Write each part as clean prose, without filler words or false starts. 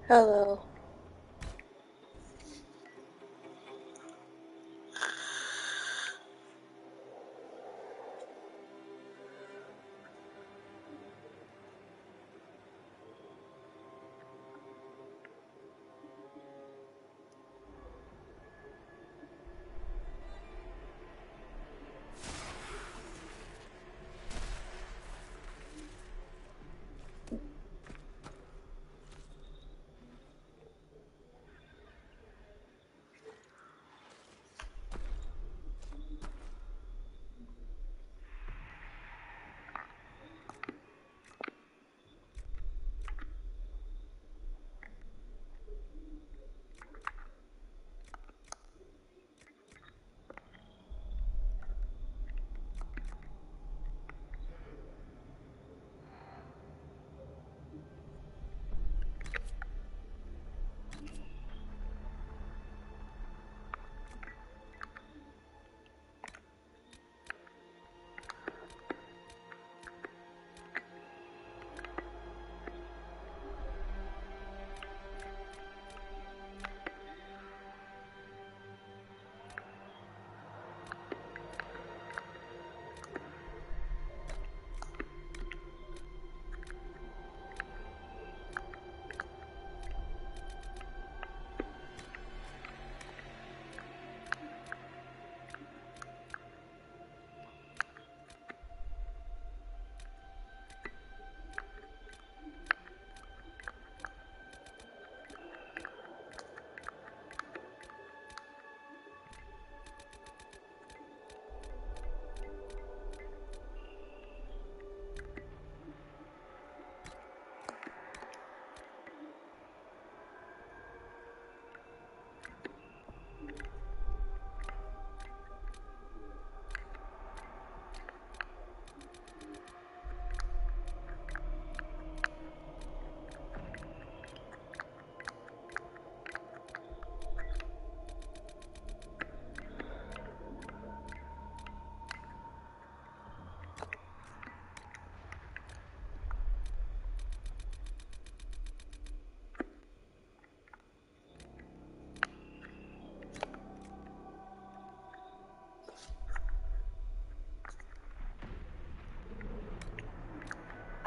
Hello.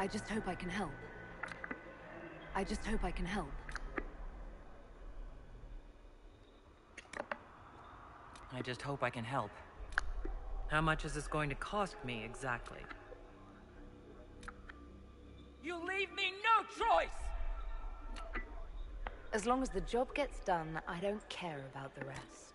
I just hope I can help. I just hope I can help. I just hope I can help. How much is this going to cost me exactly? You leave me no choice! As long as the job gets done, I don't care about the rest.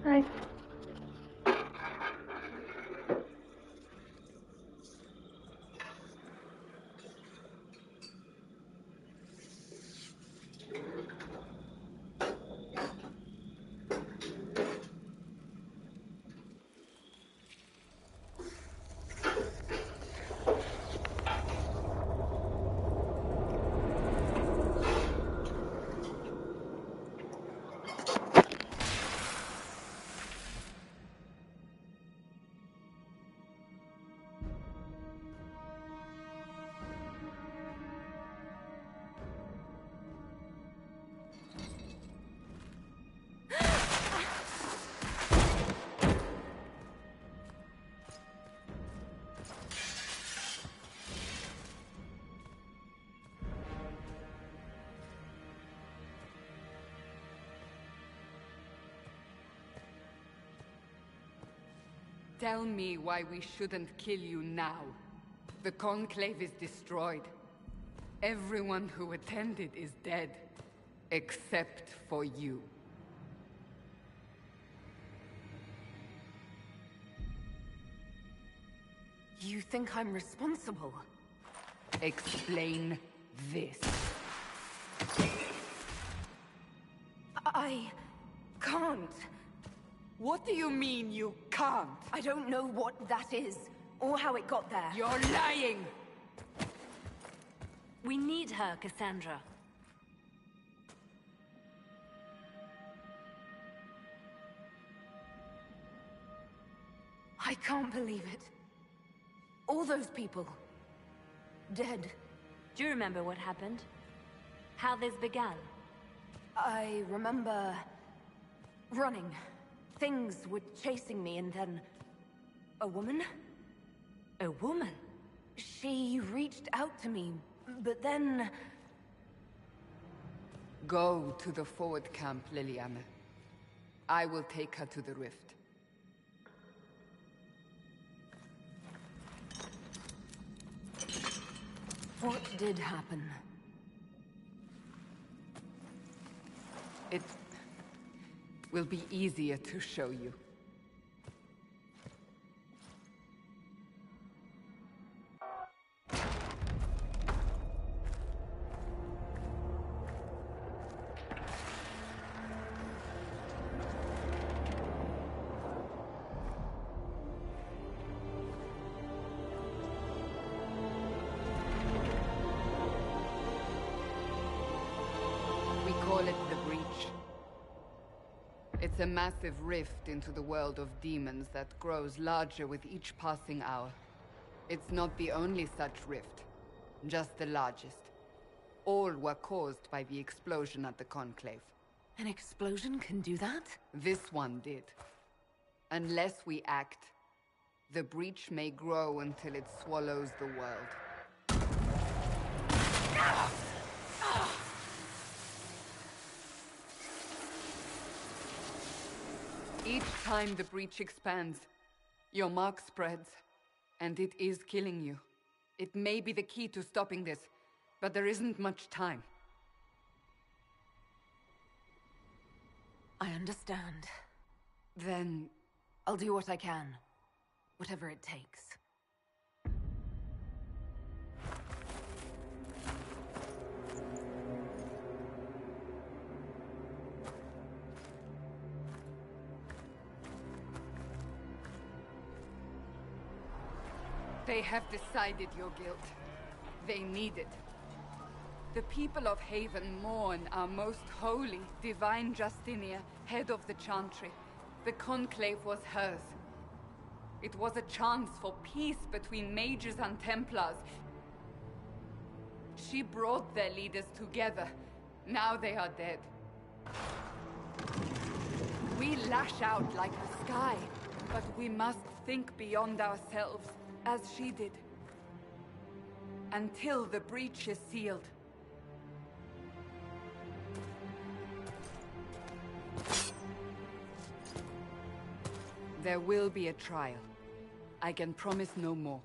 Hi. Tell me why we shouldn't kill you now. The Conclave is destroyed. Everyone who attended is dead. Except for you. You think I'm responsible? Explain this. I can't. What do you mean you can't? I don't know what that is, or how it got there. You're lying! We need her, Cassandra. I can't believe it. All those people. Dead. Do you remember what happened? How this began? I remember... running. Things were chasing me, and then... a woman? A woman? She reached out to me, but then... Go to the forward camp, Liliana. I will take her to the rift. What did happen? It will be easier to show you. We call it the Breach. It's a massive rift into the world of demons that grows larger with each passing hour. It's not the only such rift, just the largest. All were caused by the explosion at the Conclave. An explosion can do that? This one did. Unless we act, the breach may grow until it swallows the world. Each time the breach expands, your mark spreads, and it is killing you. It may be the key to stopping this, but there isn't much time. I understand. Then... I'll do what I can. Whatever it takes. They have decided your guilt. They need it. The people of Haven mourn our most holy, divine Justinia, head of the Chantry. The Conclave was hers. It was a chance for peace between mages and Templars. She brought their leaders together. Now they are dead. We lash out like the sky, but we must think beyond ourselves, as she did. Until the breach is sealed. There will be a trial. I can promise no more.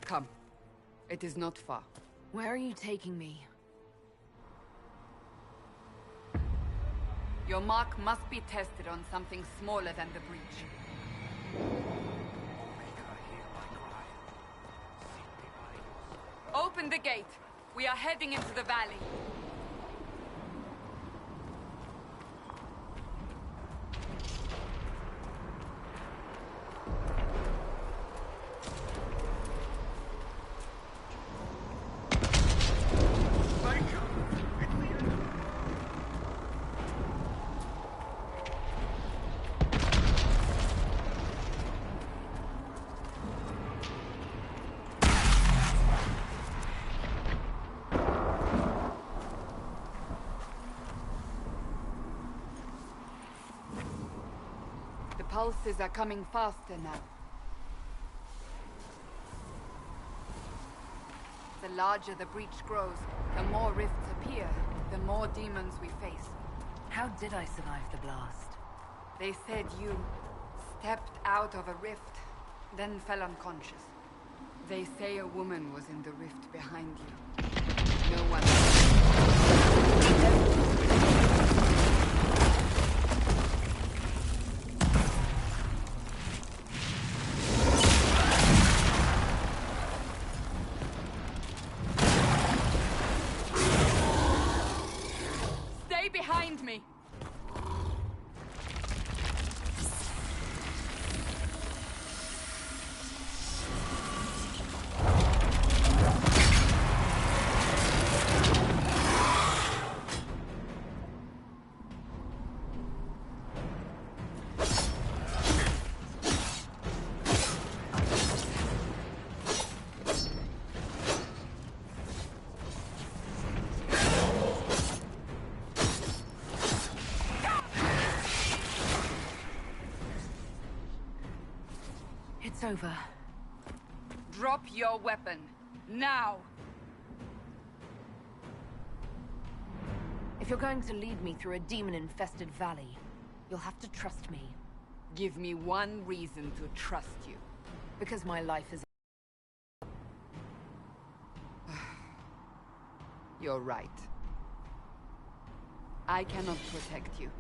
Come. It is not far. Where are you taking me? Your mark must be tested on something smaller than the breach. Open the gate. We are heading into the valley. Pulses are coming faster now. The larger the breach grows, the more rifts appear, the more demons we face. How did I survive the blast? They said you stepped out of a rift, then fell unconscious. They say a woman was in the rift behind you. No one... behind me! It's over. Drop your weapon. Now! If you're going to lead me through a demon-infested valley, you'll have to trust me. Give me one reason to trust you. Because my life is... You're right. I cannot protect you.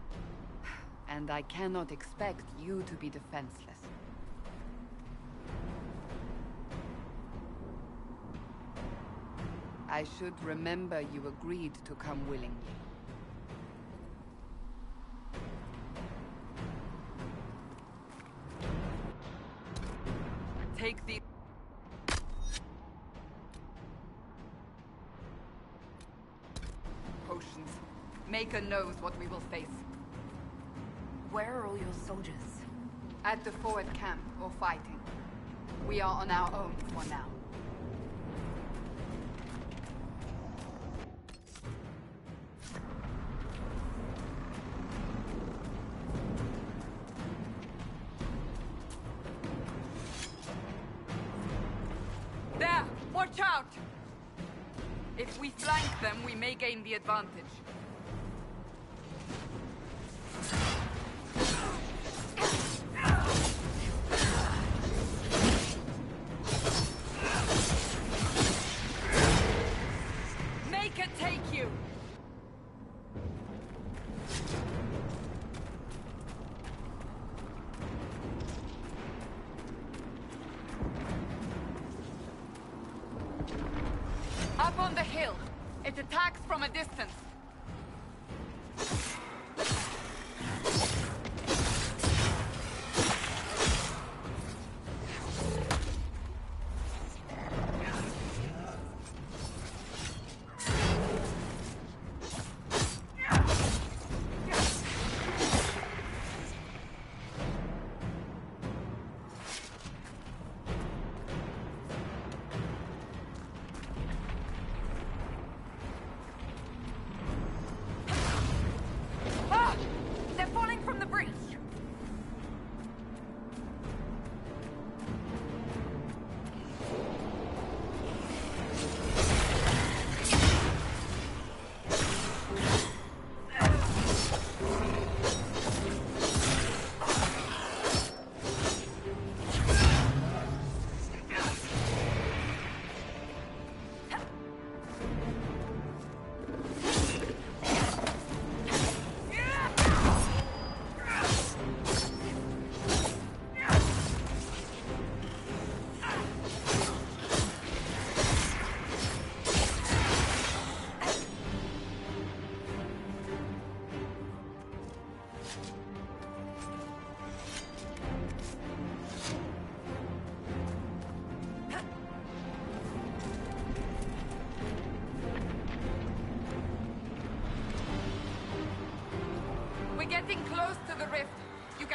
And I cannot expect you to be defenseless. I should remember you agreed to come willingly. Take the... potions. Maker knows what we will face. Where are all your soldiers? At the forward camp, or fighting. We are on our own for now. There! Watch out! If we flank them, we may gain the advantage. Make it take you! Up on the hill. It attacks from a distance.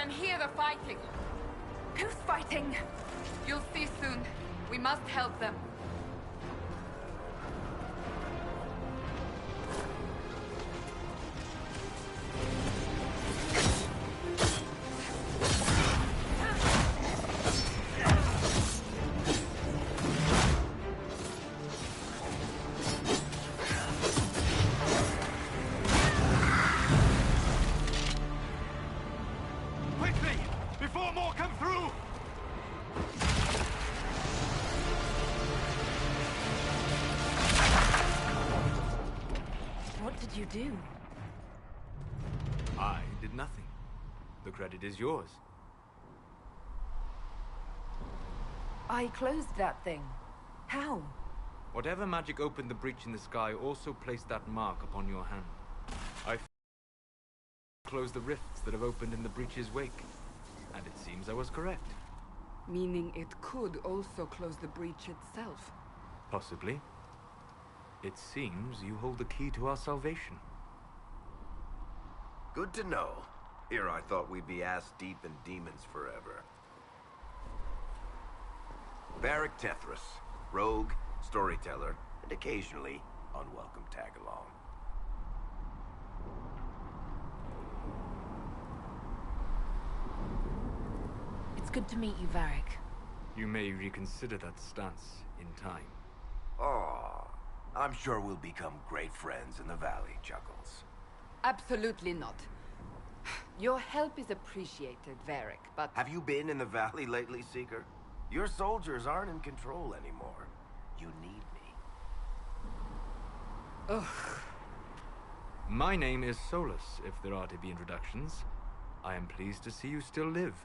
can hear the fighting. Who's fighting? You'll see soon. We must help them. You do? I did nothing. The credit is yours. I closed that thing. How? Whatever magic opened the breach in the sky also placed that mark upon your hand. I closed the rifts that have opened in the breach's wake. And it seems I was correct. Meaning it could also close the breach itself. Possibly. It seems you hold the key to our salvation. Good to know. Here I thought we'd be ass-deep in demons forever. Varric Tethras, rogue, storyteller, and occasionally unwelcome tag-along. It's good to meet you, Varric. You may reconsider that stance in time. Oh, I'm sure we'll become great friends in the valley, Chuckles. Absolutely not. Your help is appreciated, Varric, but... Have you been in the valley lately, Seeker? Your soldiers aren't in control anymore. You need me. Ugh. My name is Solus, if there are to be introductions. I am pleased to see you still live.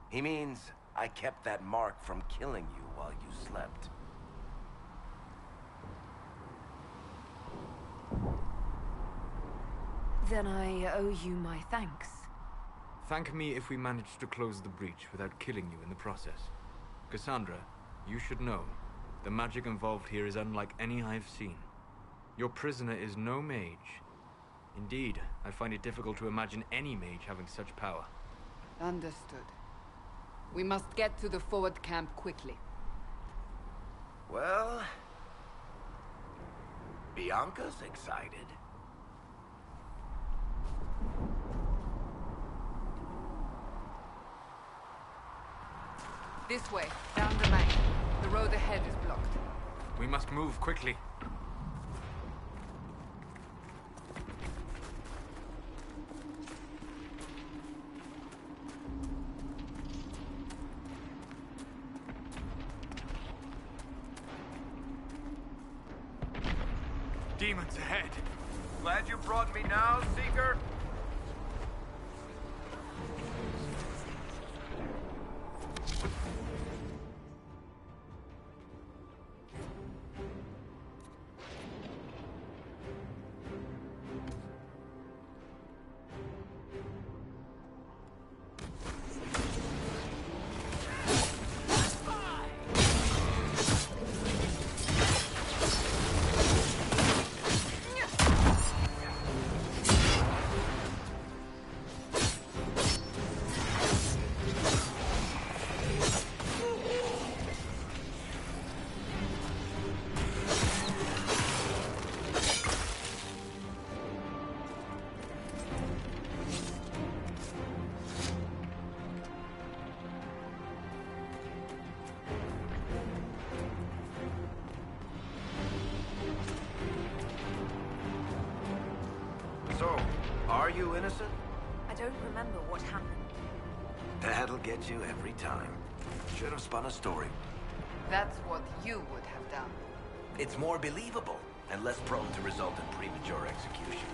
He means I kept that mark from killing you while you slept. Then I owe you my thanks. Thank me if we manage to close the breach without killing you in the process. Cassandra, you should know, the magic involved here is unlike any I've seen. Your prisoner is no mage. Indeed, I find it difficult to imagine any mage having such power. Understood. We must get to the forward camp quickly. Well... Bianca's excited. This way, down the bank. The road ahead is blocked. We must move quickly. Demons ahead. Glad you brought me now, Seeker? So, are you innocent? I don't remember what happened. That'll get you every time. Should have spun a story. That's what you would have done. It's more believable and less prone to result in premature execution.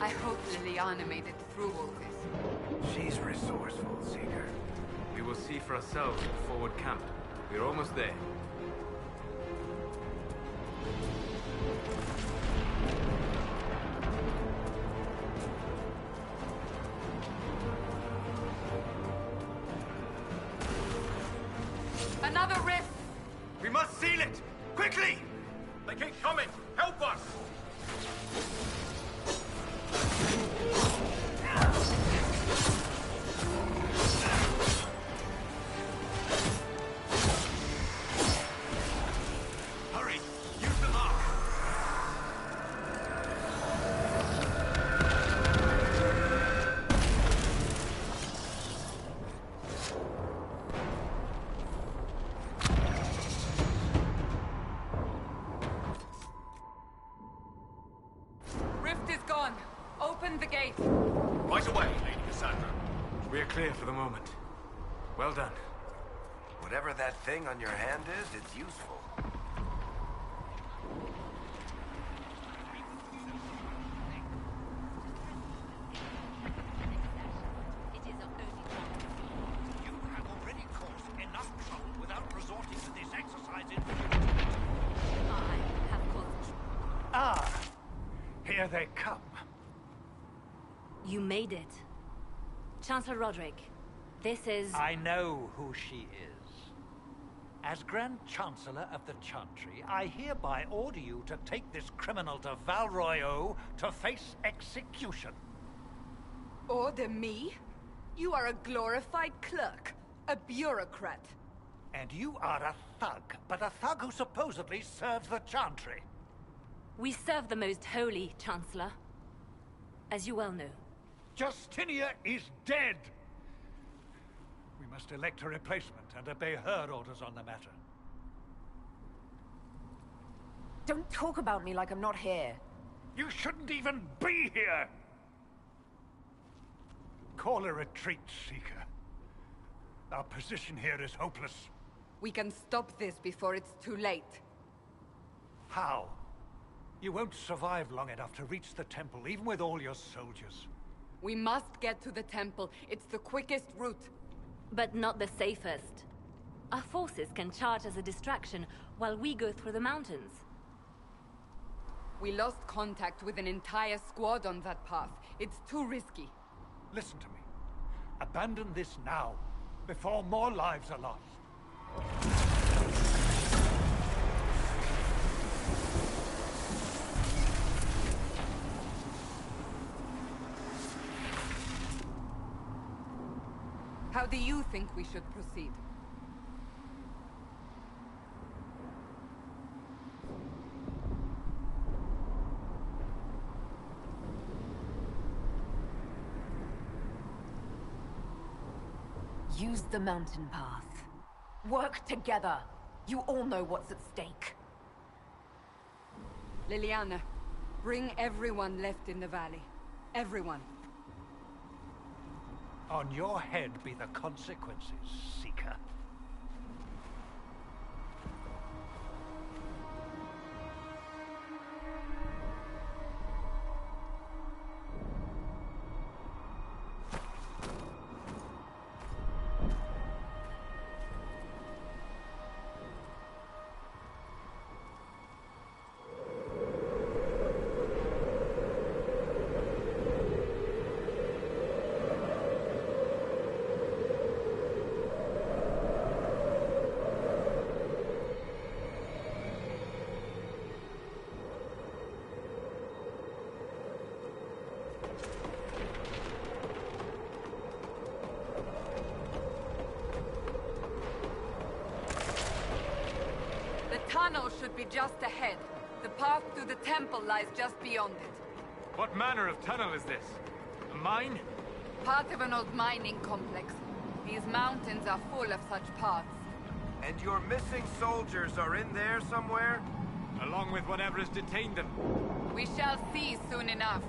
I hope Liliana made it through all this. She's resourceful, Seeker. We will see for ourselves at the forward camp. We're almost there. Another rift! We must seal it! Quickly! They keep coming! Help us! Hurry! Use the mark! Rift is gone. Open the gate. Right away, Lady Cassandra. We are clear for the moment. Well done. Whatever that thing on your hand is, it's useful. You have already caused enough trouble without resorting to this exercise in I have caused. Ah! Here they come. You made it. Chancellor Roderick, this is... I know who she is. As Grand Chancellor of the Chantry, I hereby order you to take this criminal to Val Royeaux to face execution. Order me? You are a glorified clerk. A bureaucrat. And you are a thug, but a thug who supposedly serves the Chantry. We serve the most holy, Chancellor. As you well know. Justinia is dead! We must elect a replacement and obey her orders on the matter. Don't talk about me like I'm not here. You shouldn't even be here! Call a retreat, Seeker. Our position here is hopeless. We can stop this before it's too late. How? You won't survive long enough to reach the temple, even with all your soldiers. We must get to the temple. It's the quickest route. But not the safest. Our forces can charge as a distraction while we go through the mountains. We lost contact with an entire squad on that path. It's too risky. Listen to me. Abandon this now, before more lives are lost. How do you think we should proceed? Use the mountain path. Work together. You all know what's at stake. Liliana, bring everyone left in the valley. Everyone. On your head be the consequences, Seeker. The tunnel should be just ahead. The path to the temple lies just beyond it. What manner of tunnel is this? A mine? Part of an old mining complex. These mountains are full of such paths. And your missing soldiers are in there somewhere? Along with whatever has detained them. We shall see soon enough.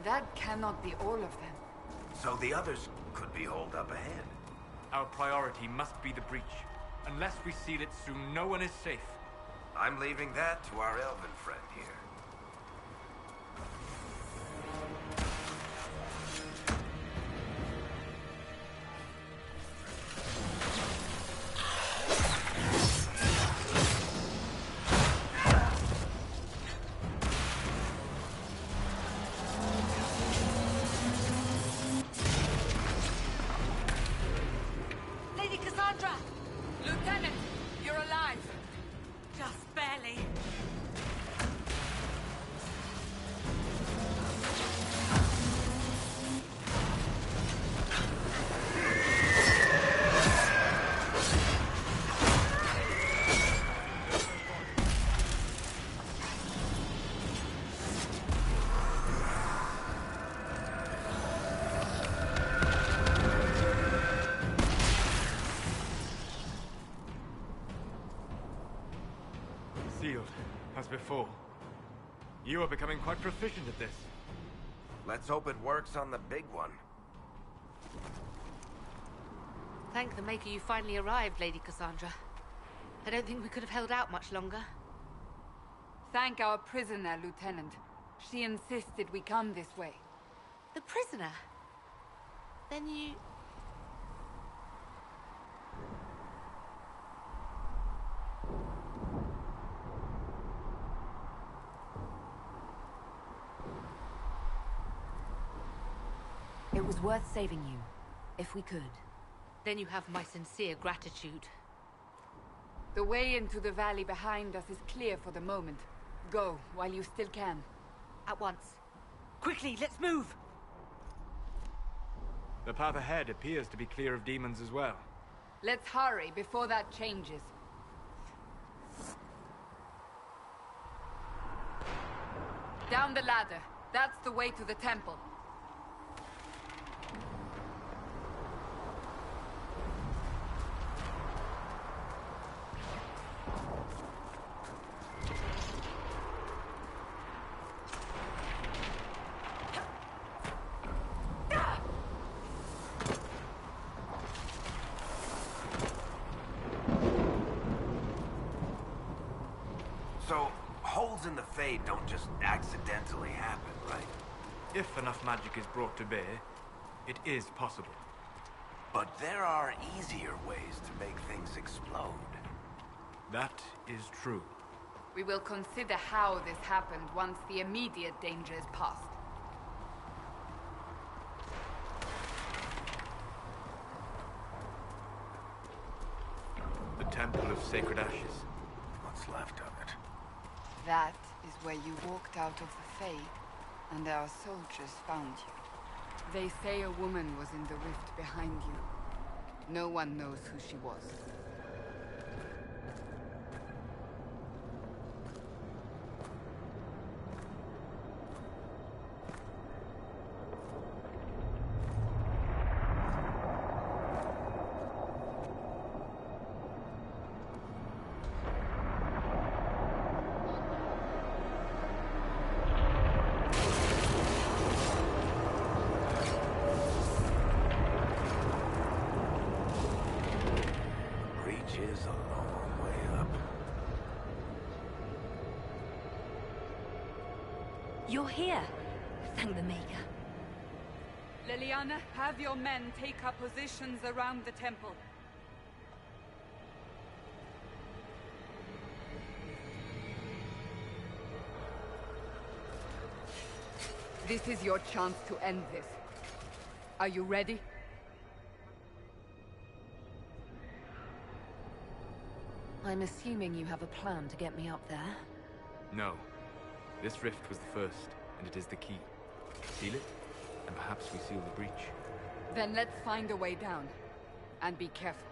That cannot be all of them. So the others could be holed up ahead. Our priority must be the breach. Unless we seal it soon, no one is safe. I'm leaving that to our elven friend here. Lieutenant, you're alive. Just barely. Sealed, as before. You are becoming quite proficient at this. Let's hope it works on the big one. Thank the Maker you finally arrived, Lady Cassandra. I don't think we could have held out much longer. Thank our prisoner, Lieutenant. She insisted we come this way. The prisoner? Then you... It was worth saving you, if we could. Then you have my sincere gratitude. The way into the valley behind us is clear for the moment. Go, while you still can. At once. Quickly, let's move! The path ahead appears to be clear of demons as well. Let's hurry before that changes. Down the ladder. That's the way to the temple. So, holes in the Fade don't just accidentally happen, right? If enough magic is brought to bear, it is possible. But there are easier ways to make things explode. That is true. We will consider how this happened once the immediate danger is past. The Temple of Sacred Ashes. What's left of it? That is where you walked out of the Fade, and our soldiers found you. They say a woman was in the rift behind you. No one knows who she was. Is a long way up. You're here. Thank the Maker. Liliana, have your men take up positions around the temple. This is your chance to end this. Are you ready? I'm assuming you have a plan to get me up there. No. This rift was the first, and it is the key. Seal it, and perhaps we seal the breach. Then let's find a way down. And be careful.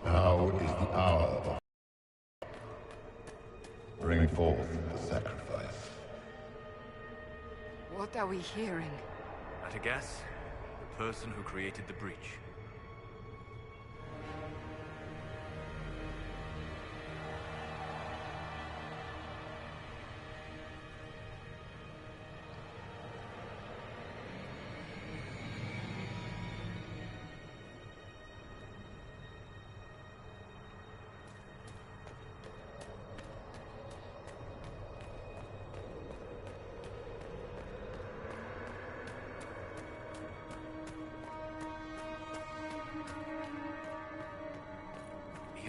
Now is the hour. Bring forth the sacrifice. What are we hearing? At a guess, the person who created the breach.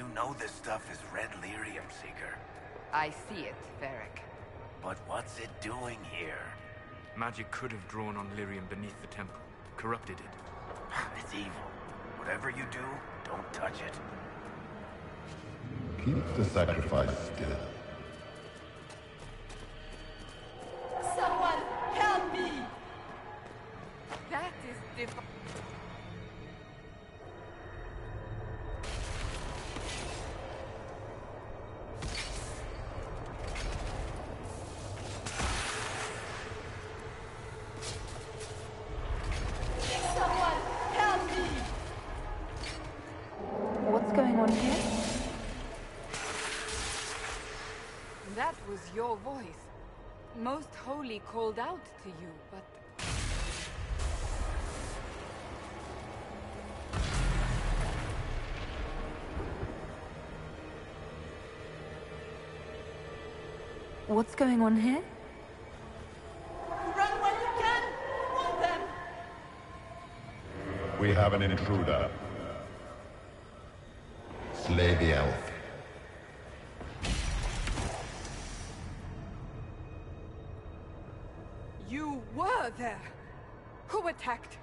You know this stuff is red lyrium, Seeker. I see it, Varric. But what's it doing here? Magic could have drawn on lyrium beneath the temple, corrupted it. It's evil. Whatever you do, don't touch it. Keep the sacrifice still. Someone help me! That is divine. What's going on here? That was your voice. Most Holy called out to you, but... What's going on here? Run when you can! Want them! We have an intruder. Slay the elf. You were there! Who attacked?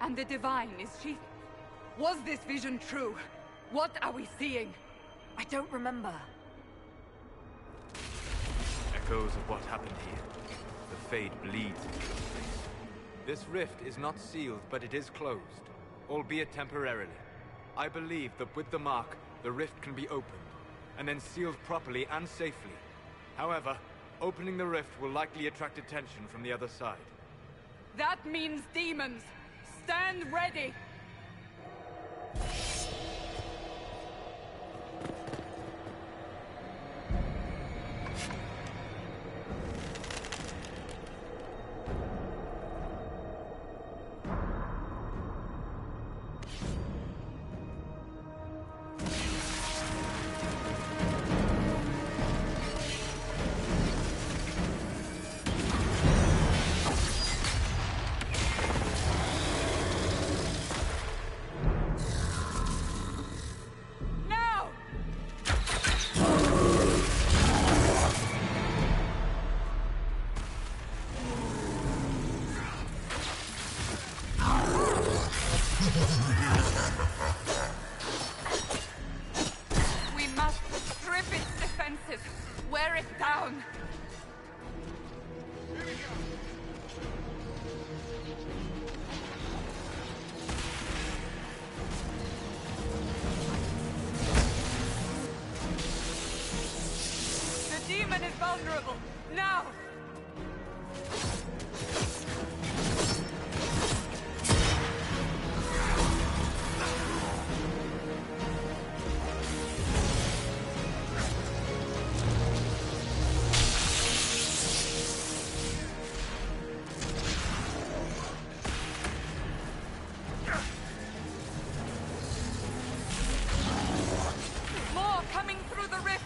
And the Divine, is she... Was this vision true? What are we seeing? I don't remember. Echoes of what happened here. The Fade bleeds into this place. This rift is not sealed, but it is closed, albeit temporarily. I believe that with the mark, the rift can be opened, and then sealed properly and safely. However, opening the rift will likely attract attention from the other side. That means demons! Stand ready! We must strip its defenses, wear it down. The demon is vulnerable. Now! More coming through the rift!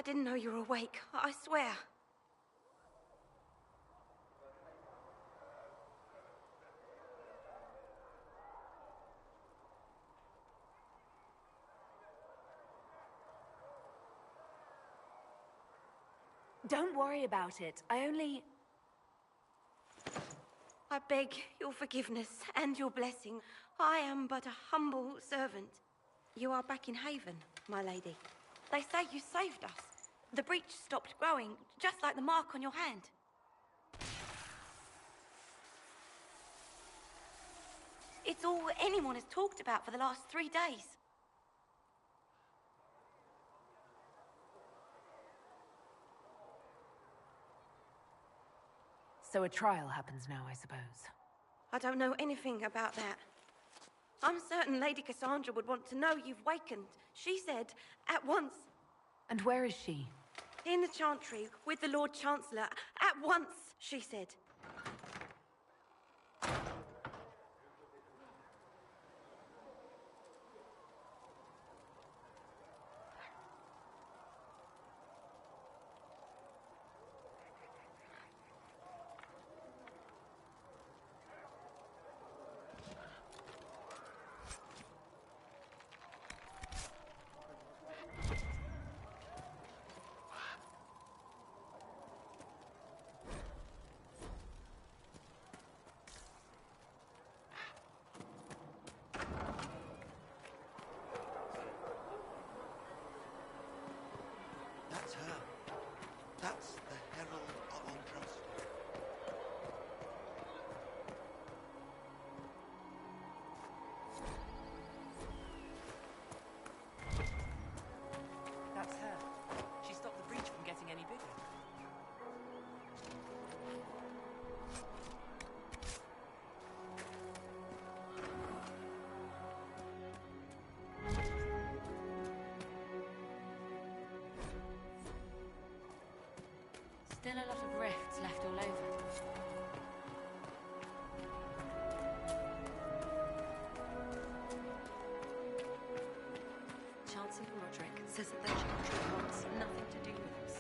I didn't know you were awake, I swear. Don't worry about it. I beg your forgiveness and your blessing. I am but a humble servant. You are back in Haven, my lady. They say you saved us. The breach stopped growing, just like the mark on your hand. It's all anyone has talked about for the last 3 days. So a trial happens now, I suppose. I don't know anything about that. I'm certain Lady Cassandra would want to know you've wakened. She said, at once. And where is she? In the Chantry, with the Lord Chancellor. At once, she said. That's her. That's the Herald of Andraste. That's her. She stopped the breach from getting any bigger. Still a lot of rifts left all over. Chancellor Roderick says that the Chantry wants nothing to do with us.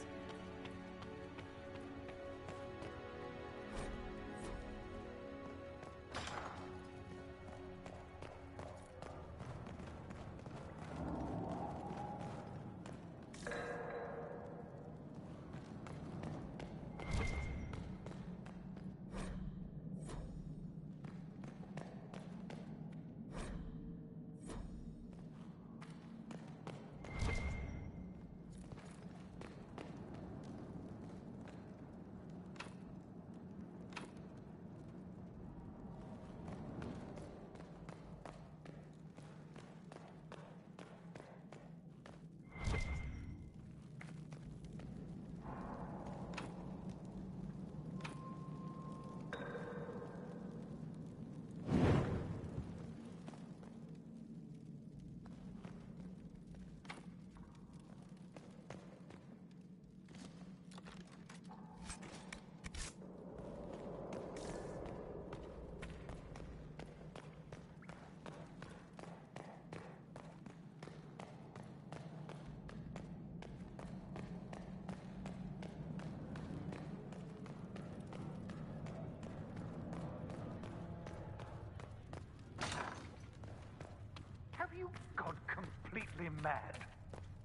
Have you gone completely mad?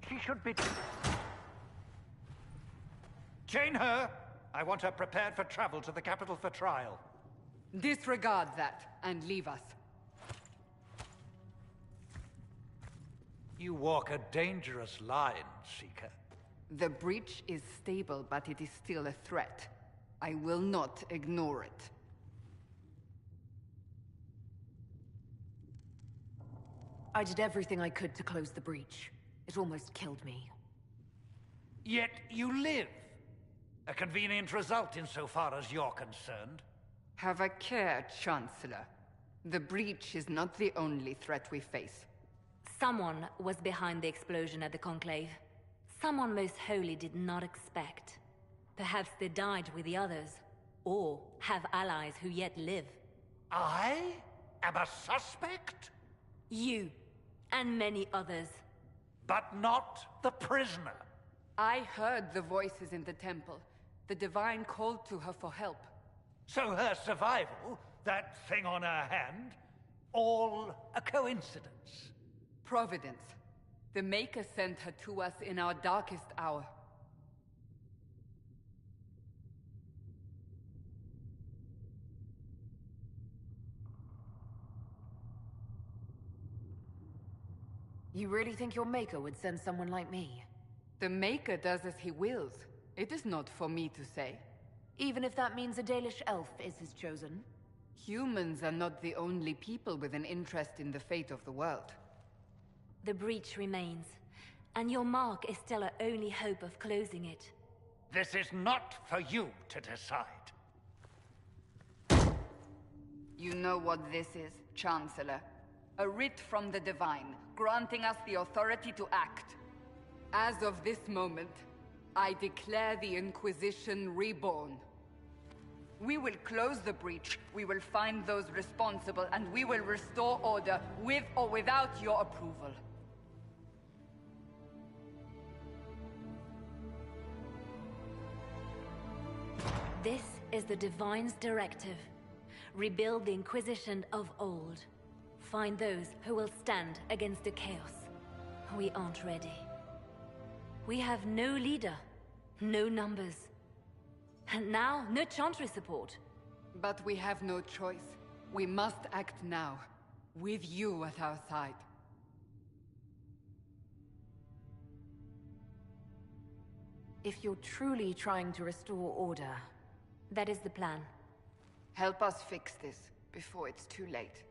She should be... Chain her! I want her prepared for travel to the capital for trial. Disregard that and leave us. You walk a dangerous line, Seeker. The breach is stable, but it is still a threat. I will not ignore it. I did everything I could to close the breach. It almost killed me. Yet you live. A convenient result insofar as you're concerned. Have a care, Chancellor. The breach is not the only threat we face. Someone was behind the explosion at the Conclave. Someone most holy did not expect. Perhaps they died with the others, or have allies who yet live. I am a suspect? You, and many others. But not the prisoner. I heard the voices in the temple. The Divine called to her for help. So her survival, that thing on her hand, all a coincidence? Providence. The Maker sent her to us in our darkest hour. You really think your Maker would send someone like me? The Maker does as he wills. It is not for me to say. Even if that means a Dalish elf is his chosen? Humans are not the only people with an interest in the fate of the world. The breach remains, and your mark is still our only hope of closing it. This is not for you to decide. You know what this is, Chancellor. A writ from the Divine, granting us the authority to act. As of this moment, I declare the Inquisition reborn. We will close the breach, we will find those responsible, and we will restore order, with or without your approval. This is the Divine's directive. Rebuild the Inquisition of old. Find those who will stand against the chaos. We aren't ready. We have no leader, no numbers. And now, no Chantry support. But we have no choice. We must act now, with you at our side. If you're truly trying to restore order... That is the plan. Help us fix this, before it's too late.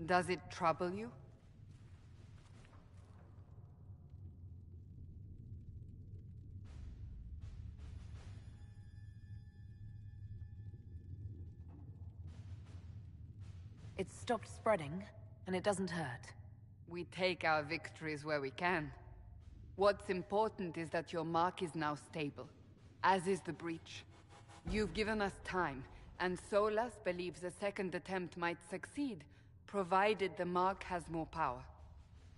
Does it trouble you? It's stopped spreading, and it doesn't hurt. We take our victories where we can. What's important is that your mark is now stable, as is the breach. You've given us time, and Solas believes a second attempt might succeed, provided the mark has more power.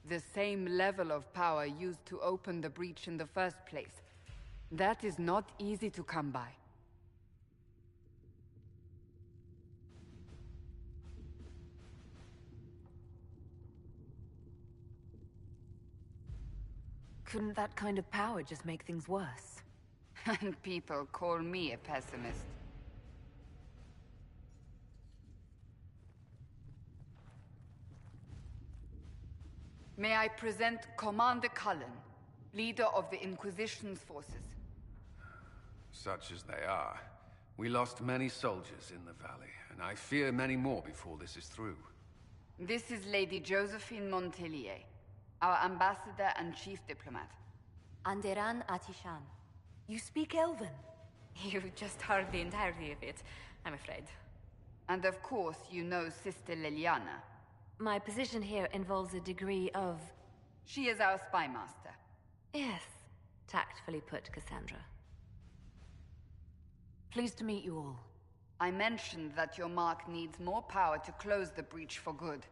The same level of power used to open the breach in the first place. That is not easy to come by. Couldn't that kind of power just make things worse? And people call me a pessimist. May I present Commander Cullen, leader of the Inquisition's forces. Such as they are. We lost many soldiers in the valley, and I fear many more before this is through. This is Lady Josephine Montellier, our ambassador and chief diplomat. Anderan Atishan. You speak Elven? You've just heard the entirety of it, I'm afraid. And of course, you know Sister Liliana. My position here involves a degree of... She is our spy master. Yes, tactfully put, Cassandra. Pleased to meet you all. I mentioned that your mark needs more power to close the breach for good.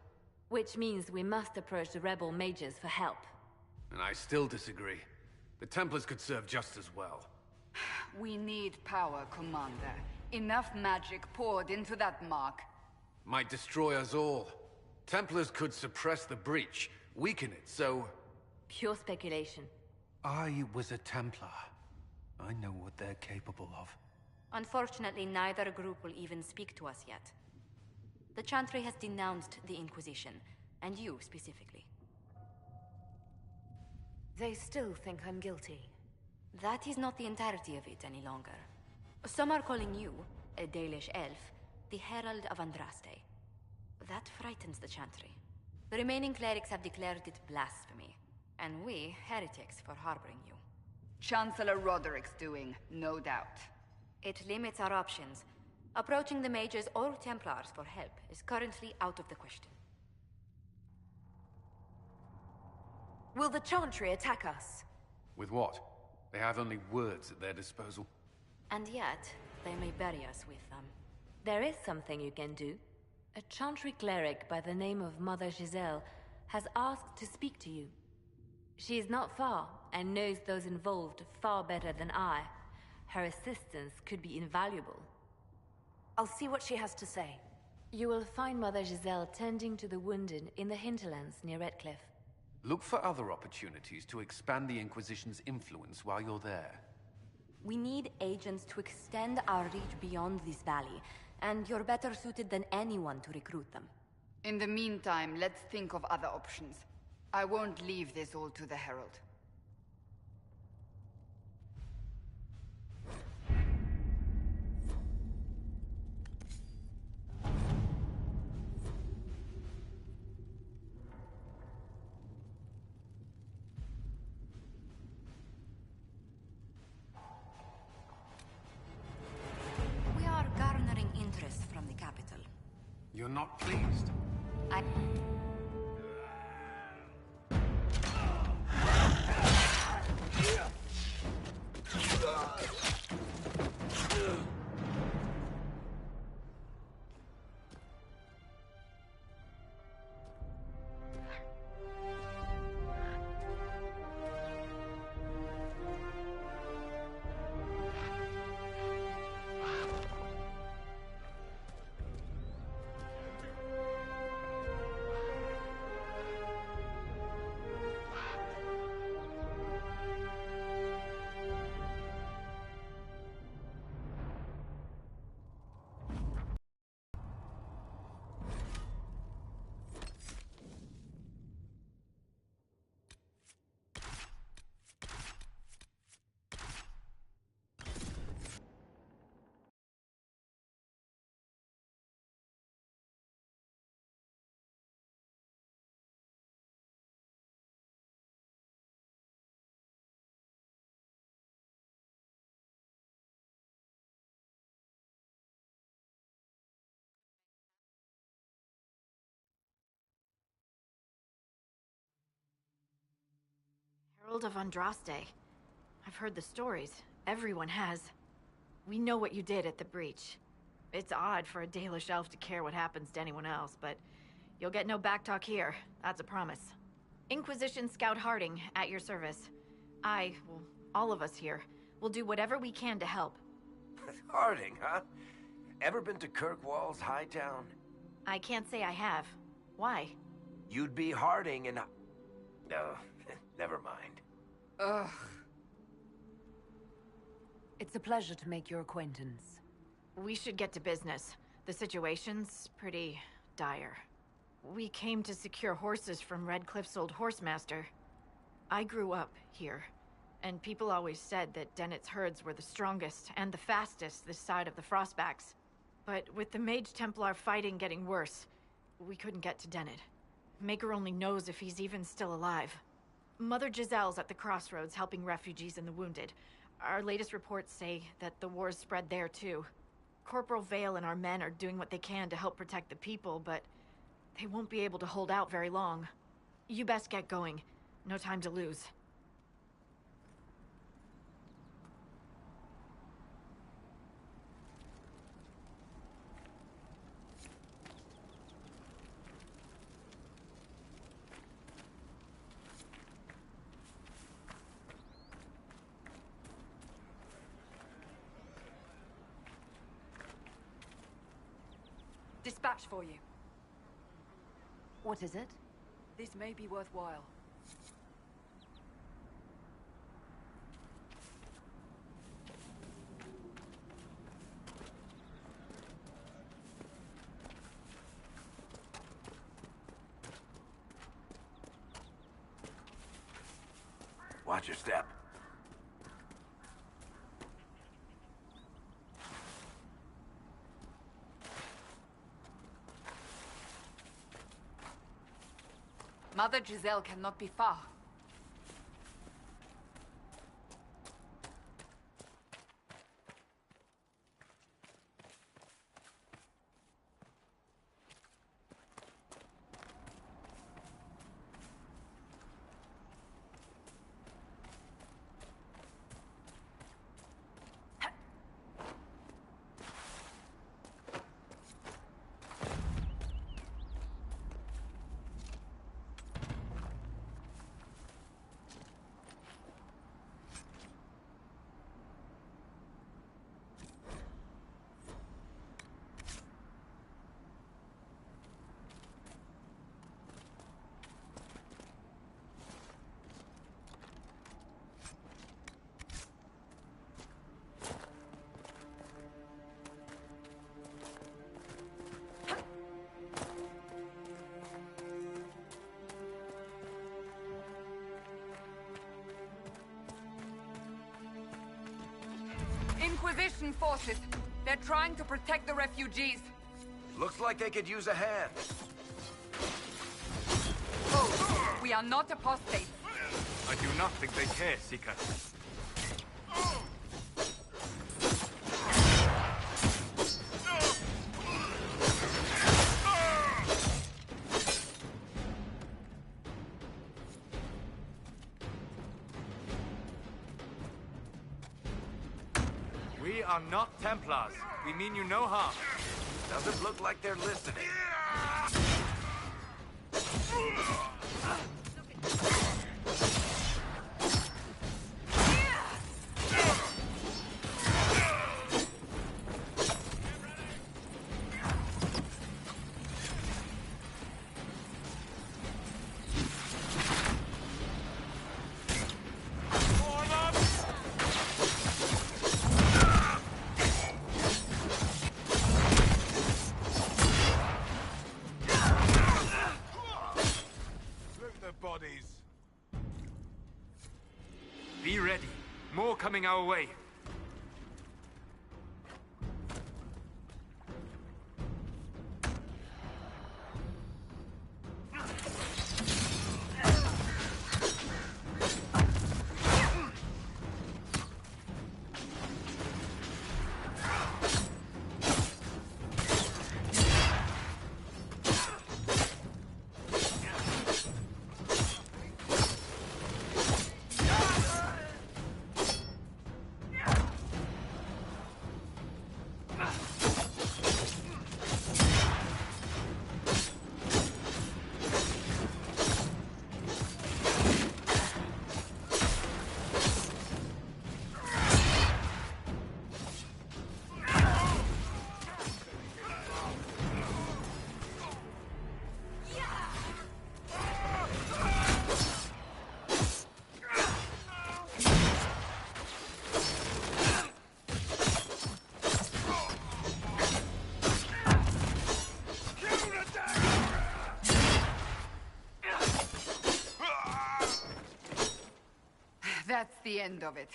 Which means we must approach the rebel mages for help. And I still disagree. The Templars could serve just as well. We need power, Commander. Enough magic poured into that mark. Might destroy us all. Templars could suppress the breach, weaken it, so... Pure speculation. I was a Templar. I know what they're capable of. Unfortunately, neither group will even speak to us yet. The Chantry has denounced the Inquisition, and you specifically. They still think I'm guilty. That is not the entirety of it any longer. Some are calling you, a Dalish elf, the Herald of Andraste. That frightens the Chantry. The remaining clerics have declared it blasphemy, and we, heretics, for harboring you. Chancellor Roderick's doing, no doubt. It limits our options. Approaching the mages or Templars for help is currently out of the question. Will the Chantry attack us? With what? They have only words at their disposal. And yet, they may bury us with them. There is something you can do. A Chantry cleric by the name of Mother Giselle has asked to speak to you. She is not far, and knows those involved far better than I. Her assistance could be invaluable. I'll see what she has to say. You will find Mother Giselle tending to the wounded in the hinterlands near Redcliffe. Look for other opportunities to expand the Inquisition's influence while you're there. We need agents to extend our reach beyond this valley, and you're better suited than anyone to recruit them. In the meantime, let's think of other options. I won't leave this all to the Herald. We are garnering interest from the capital. You're not pleased? I... Herald of Andraste. I've heard the stories. Everyone has. We know what you did at the breach. It's odd for a Dalish elf to care what happens to anyone else, but you'll get no backtalk here. That's a promise. Inquisition Scout Harding, at your service. Well, all of us here, will do whatever we can to help. Harding, huh? Ever been to Kirkwall's Hightown? I can't say I have. Why? You'd be Harding and... No, never mind. Ugh. It's a pleasure to make your acquaintance. We should get to business. The situation's pretty dire. We came to secure horses from Redcliffe's old horsemaster. I grew up here, and people always said that Dennett's herds were the strongest and the fastest this side of the Frostbacks. But with the Mage Templar fighting getting worse, we couldn't get to Dennett. Maker only knows if he's even still alive. Mother Giselle's at the crossroads helping refugees and the wounded. Our latest reports say that the war's spread there too. Corporal Vale and our men are doing what they can to help protect the people, but they won't be able to hold out very long. You best get going. No time to lose. Dispatch for you. What is it? This may be worthwhile. Watch your step. Mother Giselle cannot be far. Inquisition forces. They're trying to protect the refugees. Looks like they could use a hand. Oh, we are not apostates. I do not think they care, Seeker. We are not Templars. We mean you no harm. Doesn't look like they're listening. Be ready. More coming our way. That's the end of it.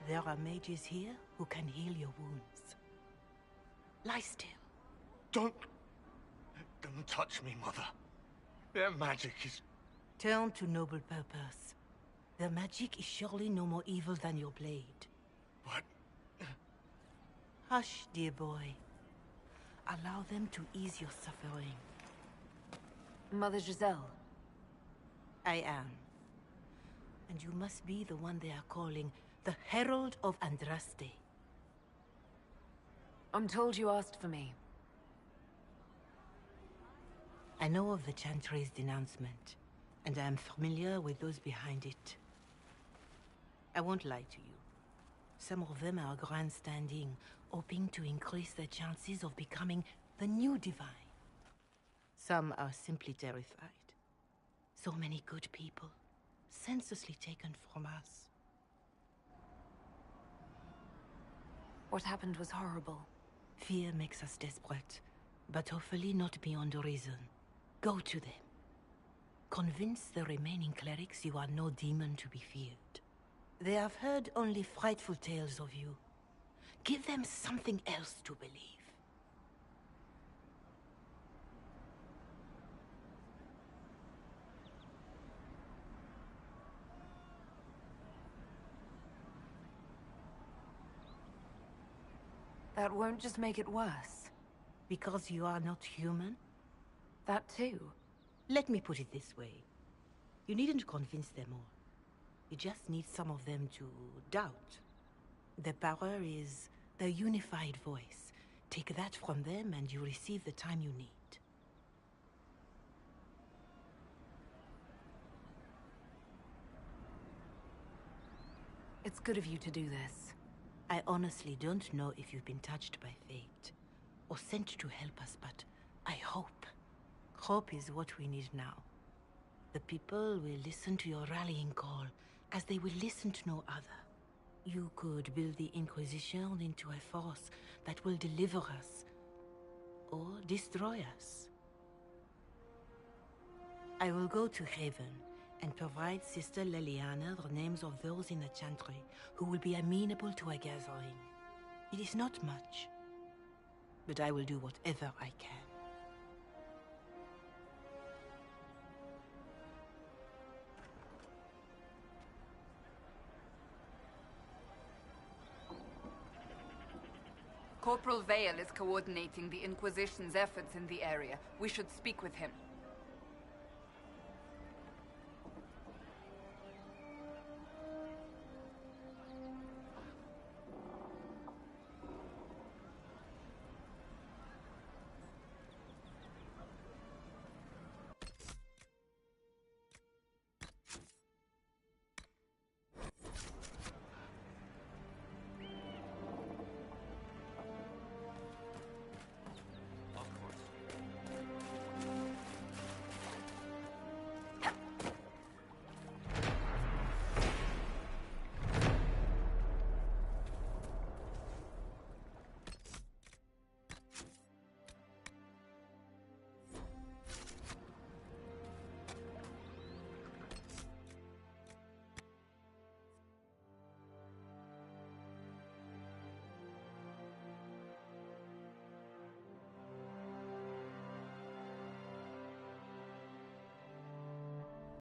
There are mages here who can heal your wounds. Lie still. Don't touch me, Mother. Their magic is... Turn to noble purpose. Their magic is surely no more evil than your blade. What? Hush, dear boy. Allow them to ease your suffering. Mother Giselle. I am. And you must be the one they are calling the Herald of Andraste. I'm told you asked for me. I know of the Chantry's denouncement, and I am familiar with those behind it. I won't lie to you. Some of them are grandstanding, hoping to increase their chances of becoming the new divine. Some are simply terrified. So many good people, senselessly taken from us. What happened was horrible. Fear makes us desperate, but hopefully not beyond reason. Go to them. Convince the remaining clerics you are no demon to be feared. They have heard only frightful tales of you. Give them something else to believe. That won't just make it worse. Because you are not human? That too. Let me put it this way. You needn't convince them all. You just need some of them to doubt. Their power is their unified voice. Take that from them and you receive the time you need. It's good of you to do this. I honestly don't know if you've been touched by fate, or sent to help us, but I hope. Hope is what we need now. The people will listen to your rallying call, as they will listen to no other. You could build the Inquisition into a force that will deliver us, or destroy us. I will go to Haven, and provide Sister Leliana the names of those in the Chantry who will be amenable to a gathering. It is not much, but I will do whatever I can. Corporal Vale is coordinating the Inquisition's efforts in the area. We should speak with him.